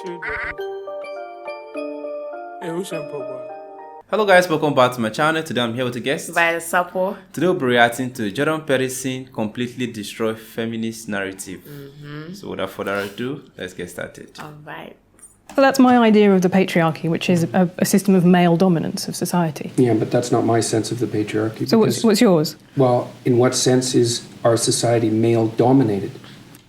Hello guys, welcome back to my channel. Today I'm here with a guest. By Sapo. Today we'll be reacting to Jordan Peterson completely destroy feminist narrative. So without further ado, let's get started. Alright. Well, that's my idea of the patriarchy, which is a system of male dominance of society. Yeah, but that's not my sense of the patriarchy. So what's yours? Well, in what sense is our society male-dominated?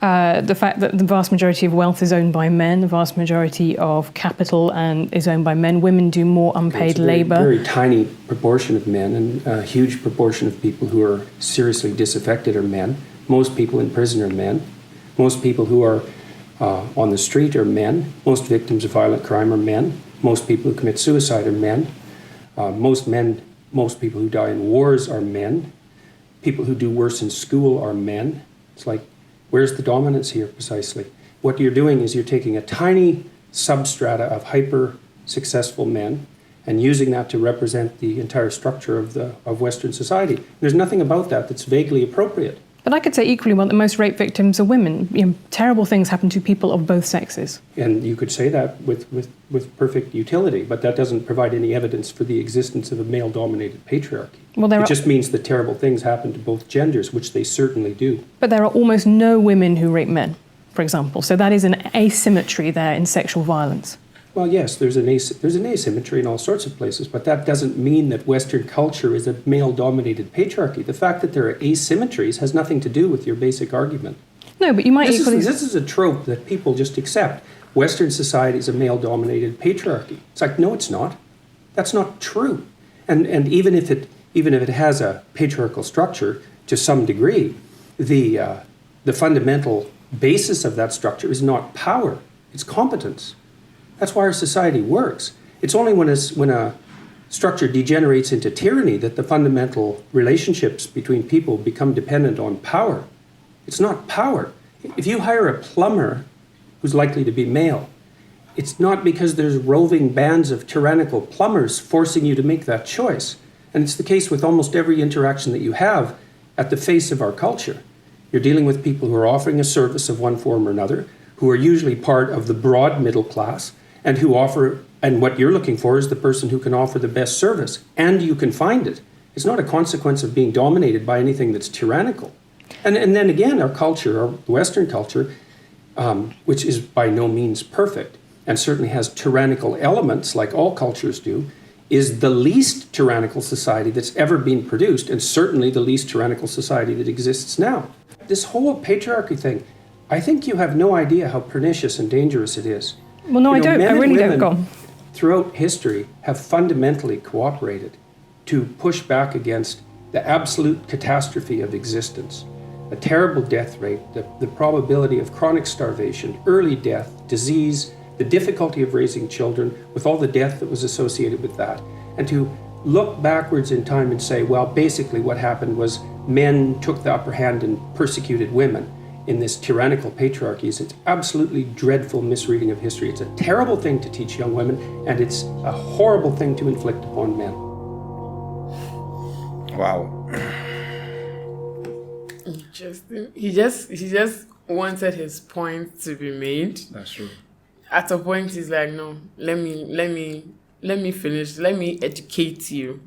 The fact that the vast majority of wealth is owned by men, the vast majority of capital is owned by men. Women do more unpaid labour. A very tiny proportion of men, and a huge proportion of people who are seriously disaffected are men. Most people in prison are men. Most people who are on the street are men. Most victims of violent crime are men. Most people who commit suicide are men. Most people who die in wars are men. People who do worse in school are men. It's like, where's the dominance here precisely? What you're doing is you're taking a tiny substrata of hyper-successful men and using that to represent the entire structure of Western society. There's nothing about that that's vaguely appropriate. But I could say equally well that most rape victims are women. You know, terrible things happen to people of both sexes. And you could say that with perfect utility, but that doesn't provide any evidence for the existence of a male-dominated patriarchy. Well, it just means that terrible things happen to both genders, which they certainly do. But there are almost no women who rape men, for example. So that is an asymmetry there in sexual violence. Well, yes, there's an asymmetry in all sorts of places, but that doesn't mean that Western culture is a male-dominated patriarchy. The fact that there are asymmetries has nothing to do with your basic argument. No, but you might equally... This is a trope that people just accept. Western society is a male-dominated patriarchy. It's like, no, it's not. That's not true. And even if it has a patriarchal structure to some degree, the fundamental basis of that structure is not power, it's competence. That's why our society works. It's only when a structure degenerates into tyranny that the fundamental relationships between people become dependent on power. It's not power. If you hire a plumber who's likely to be male, it's not because there's roving bands of tyrannical plumbers forcing you to make that choice. And it's the case with almost every interaction that you have at the face of our culture. You're dealing with people who are offering a service of one form or another, who are usually part of the broad middle class, and what you're looking for is the person who can offer the best service, and you can find it. It's not a consequence of being dominated by anything that's tyrannical. And then again, our culture, our Western culture, which is by no means perfect, and certainly has tyrannical elements like all cultures do, is the least tyrannical society that's ever been produced, and certainly the least tyrannical society that exists now. This whole patriarchy thing, I think you have no idea how pernicious and dangerous it is. Well, no, I don't. I really don't. Go on. Throughout history have fundamentally cooperated to push back against the absolute catastrophe of existence. A terrible death rate, the probability of chronic starvation, early death, disease, the difficulty of raising children, with all the death that was associated with that. And to look backwards in time and say, well, basically what happened was men took the upper hand and persecuted women in this tyrannical patriarchy. It's absolutely dreadful misreading of history. It's a terrible thing to teach young women, and it's a horrible thing to inflict upon men. Wow. Interesting. He just wanted his point to be made. That's true. At a point, he's like, no, let me finish. Let me educate you.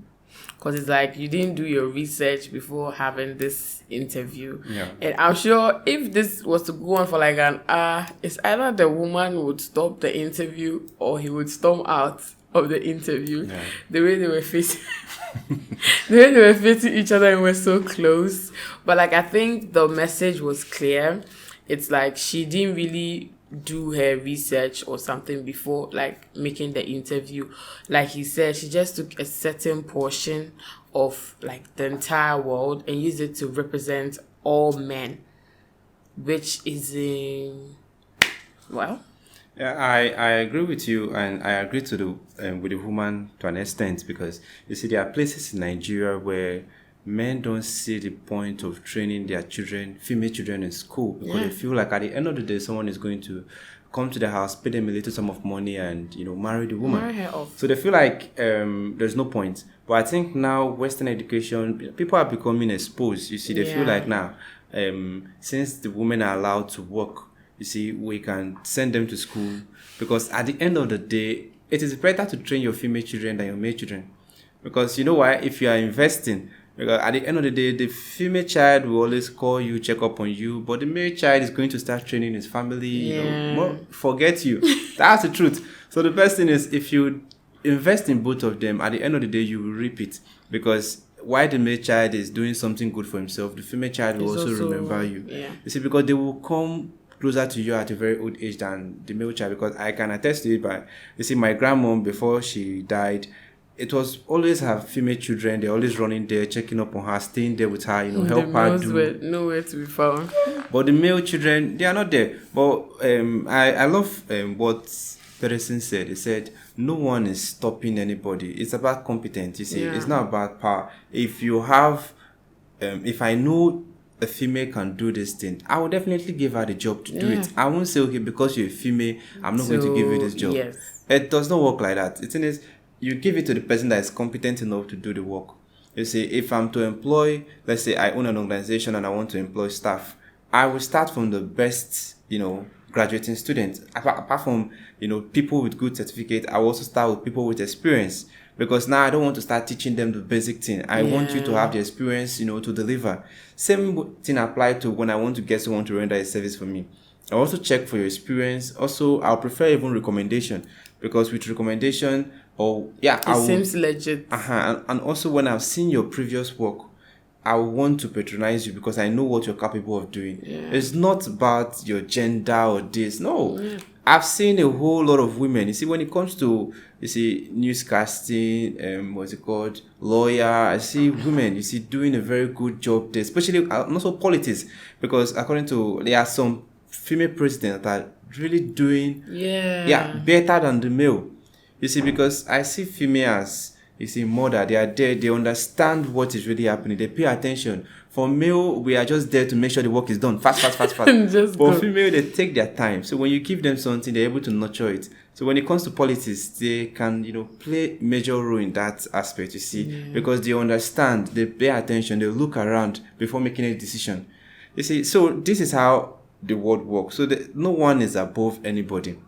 Because it's like you didn't do your research before having this interview. Yeah. And I'm sure if this was to go on for like an hour, it's either the woman would stop the interview or he would storm out of the interview. Yeah. The way they were facing each other and were so close. But like I think the message was clear. It's like she didn't really do her research or something before like making the interview. Like he said, she just took a certain portion of like the entire world and used it to represent all men, which is well. Yeah, I agree with you, and I agree to with the woman to an extent, because you see there are places in Nigeria where men don't see the point of training their children, female children, in school, because they feel like at the end of the day someone is going to come to the house, pay them a little sum of money, and marry the woman. Marry her off. So they feel like there's no point. But I think now Western education, people are becoming exposed. You see, they feel like now, since the women are allowed to work, you see, we can send them to school, because at the end of the day, it is better to train your female children than your male children. Because you know why? If you are investing, because at the end of the day, the female child will always call you, check up on you, but the male child is going to start training his family, you know, forget you. That's the truth. So the best thing is, if you invest in both of them, at the end of the day, you will reap it. Because while the male child is doing something good for himself, the female child will also remember you. Yeah. You see, because they will come closer to you at a very old age than the male child. Because I can attest to it by, you see, my grandmom, before she died, it was always her female children. They're always running there, checking up on her, staying there with her, you know, help her do. Nowhere to be found. But the male children, they are not there. But I love what Peterson said. He said, no one is stopping anybody. It's about competence. You see, it's not about power. If you have, if I know a female can do this thing, I will definitely give her the job to do it. I won't say, okay, because you're a female, I'm not going to give you this job. Yes. It does not work like that. The thing is, you give it to the person that is competent enough to do the work. You see, if I'm to employ, let's say I own an organization and I want to employ staff, I will start from the best, you know, graduating students. Apart from, you know, people with good certificate, I will also start with people with experience. Because now I don't want to start teaching them the basic thing. I want you to have the experience, you know, to deliver. Same thing applies to when I want to get someone to render a service for me. I also check for your experience. Also, I'll prefer even recommendation. Because with recommendation, it seems legit. And also, when I've seen your previous work, I want to patronize you because I know what you're capable of doing. It's not about your gender or this. No. I've seen a whole lot of women. You see, when it comes to, you see, newscasting, what's it called, lawyer, I see women, you see, doing a very good job there, especially also politics. Because according to, there are some female presidents that are really doing better than the male. You see, because I see females, you see, mother, they are there, they understand what is really happening, they pay attention. For male, we are just there to make sure the work is done fast. For female, they take their time. So when you give them something, they're able to nurture it. So when it comes to politics, they can, you know, play major role in that aspect, you see, because they understand, they pay attention, they look around before making a decision. You see, so this is how the world works. So no one is above anybody.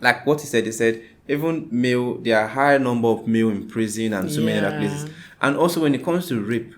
Like what he said, even male, there are a higher number of male in prison and so many other places. And also when it comes to rape,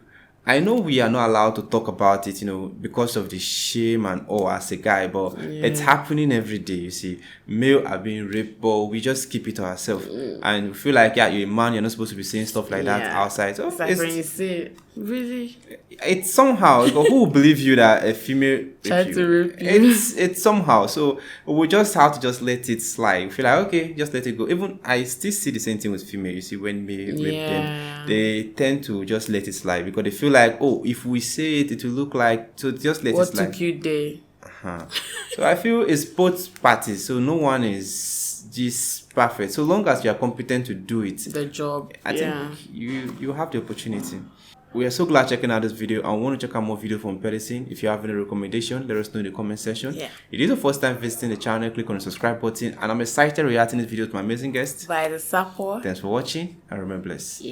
I know we are not allowed to talk about it, you know, because of the shame and all as a guy, but it's happening every day, you see. Male are being raped, but we just keep it to ourselves. And we feel like, you're a man, you're not supposed to be saying stuff like that outside. So it's like when you say, really? It's somehow, who will believe you that a female try to rape you? It's somehow. So we just have to just let it slide. We feel like, okay, just let it go. Even I still see the same thing with female. You see, when male rape them, they tend to just let it slide because they feel like, oh, if we say it, it will look like, so just let it slide. What took you there? So I feel it's both parties. So no one is just perfect. So long as you are competent to do it, the job, I think you have the opportunity. We are so glad checking out this video and want to check out more videos from Peterson. If you have any recommendation, let us know in the comment section. If it is your first time visiting the channel, click on the subscribe button. And I'm excited reacting this video to my amazing guest. By the support. Thanks for watching and remember blessed.